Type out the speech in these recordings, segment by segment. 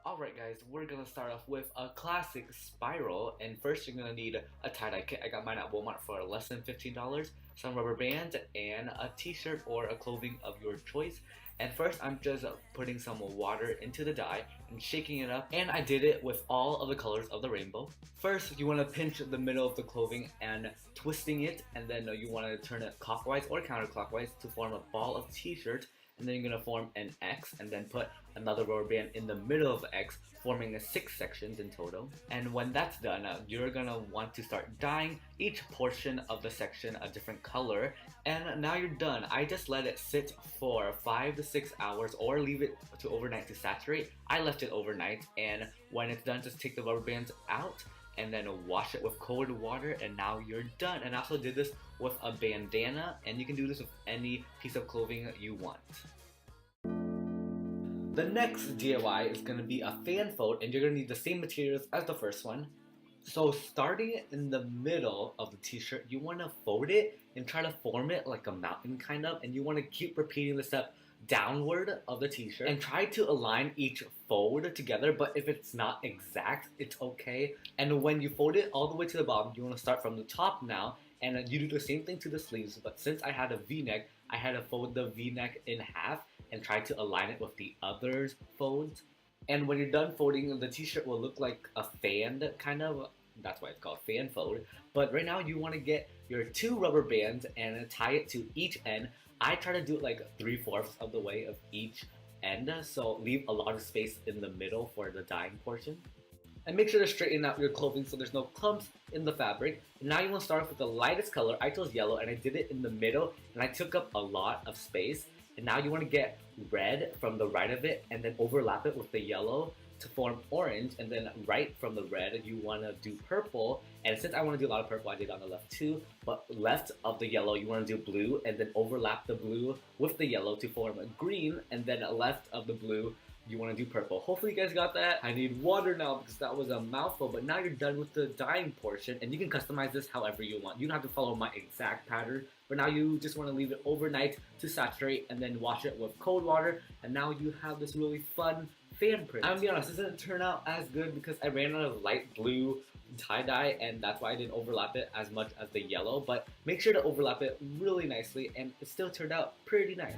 Alright guys, we're gonna start off with a classic spiral, and first you're gonna need a tie-dye kit. I got mine at Walmart for less than $15, some rubber bands, and a t-shirt or a clothing of your choice. And first I'm just putting some water into the dye and shaking it up, and I did it with all of the colors of the rainbow. First you want to pinch the middle of the clothing and twisting it, and then you want to turn it clockwise or counterclockwise to form a ball of t-shirt. And then you're gonna form an X and then put another rubber band in the middle of the X, forming 6 sections in total. And when that's done, you're gonna want to start dyeing each portion of the section a different color. And now you're done. I just let it sit for 5 to 6 hours or leave it to overnight to saturate. I left it overnight, and when it's done, just take the rubber bands out and then wash it with cold water, and now you're done. And I also did this with a bandana, and you can do this with any piece of clothing you want. The next DIY is going to be a fan fold, and you're going to need the same materials as the first one. So starting in the middle of the t-shirt, you want to fold it and try to form it like a mountain kind of, and you want to keep repeating the step downward of the t-shirt and try to align each fold together, but if it's not exact, it's okay. And when you fold it all the way to the bottom, you want to start from the top now, and you do the same thing to the sleeves, but since I had a v-neck, I had to fold the v-neck in half and try to align it with the other folds. And when you're done folding, the t-shirt will look like a fan kind of. That's why it's called fan fold. But right now you want to get your 2 rubber bands and tie it to each end. I try to do it like 3/4 of the way of each end, so leave a lot of space in the middle for the dyeing portion. And make sure to straighten out your clothing so there's no clumps in the fabric. And now you want to start off with the lightest color. I chose yellow, and I did it in the middle, and I took up a lot of space. And now you want to get red from the right of it and then overlap it with the yellow to form orange, and then right from the red you want to do purple. And since I want to do a lot of purple, I did on the left too, but left of the yellow you want to do blue and then overlap the blue with the yellow to form a green, and then left of the blue you want to do purple. Hopefully you guys got that. I need water now because that was a mouthful, but now you're done with the dyeing portion, and you can customize this however you want. You don't have to follow my exact pattern, but now you just want to leave it overnight to saturate and then wash it with cold water, and now you have this really fun fan print. I'm gonna be honest, this didn't turn out as good because I ran out of light blue tie-dye, and that's why I didn't overlap it as much as the yellow, but make sure to overlap it really nicely, and it still turned out pretty nice.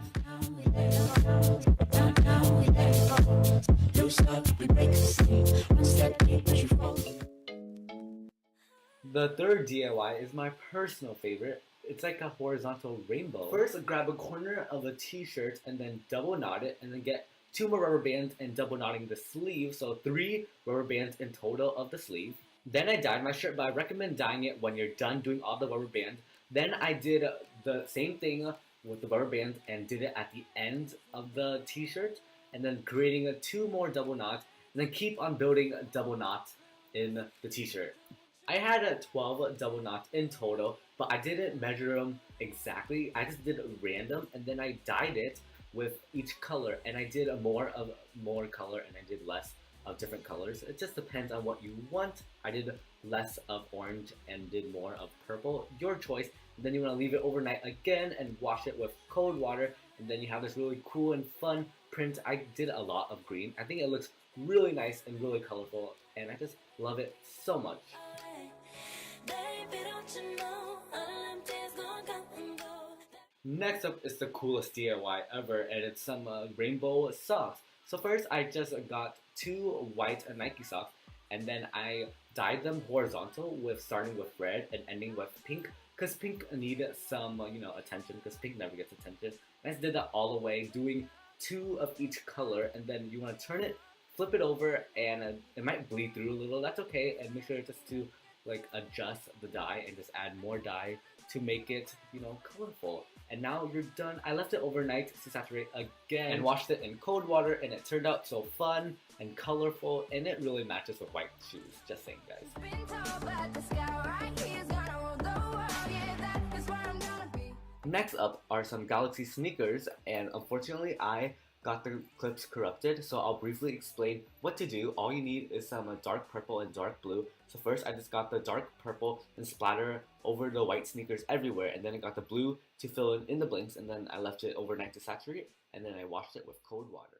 The third DIY is my personal favorite. It's like a horizontal rainbow. First, grab a corner of a t-shirt and then double knot it, and then get 2 more rubber bands and double knotting the sleeve, so 3 rubber bands in total of the sleeve. Then I dyed my shirt, but I recommend dyeing it when you're done doing all the rubber bands. Then I did the same thing with the rubber bands and did it at the end of the t-shirt, and then creating 2 more double knots, and then keep on building double knots in the t-shirt. I had 12 double knots in total, but I didn't measure them exactly. I just did random, and then I dyed it with each color, and I did more color and I did less of different colors. It just depends on what you want. I did less of orange and did more of purple, your choice. And then you want to leave it overnight again and wash it with cold water, and then you have this really cool and fun print. I did a lot of green. I think it looks really nice and really colorful, and I just love it so much. Next up is the coolest DIY ever, and it's some rainbow socks. So first I just got 2 white Nike socks, and then I dyed them horizontal, with starting with red and ending with pink, because pink needed some attention, because pink never gets attention. And I just did that all the way, doing 2 of each color, and then you want to turn it, flip it over, and it might bleed through a little. That's okay, and make sure just to adjust the dye and just add more dye to make it colorful. And now you're done. I left it overnight to saturate again and washed it in cold water, and it turned out so fun and colorful, and it really matches with white shoes. Just saying, guys. Next up are some Galaxy sneakers, and unfortunately I got the clips corrupted, so I'll briefly explain what to do. All you need is some dark purple and dark blue. So first I just got the dark purple and splatter over the white sneakers everywhere, and then I got the blue to fill in the blinks, and then I left it overnight to saturate, and then I washed it with cold water.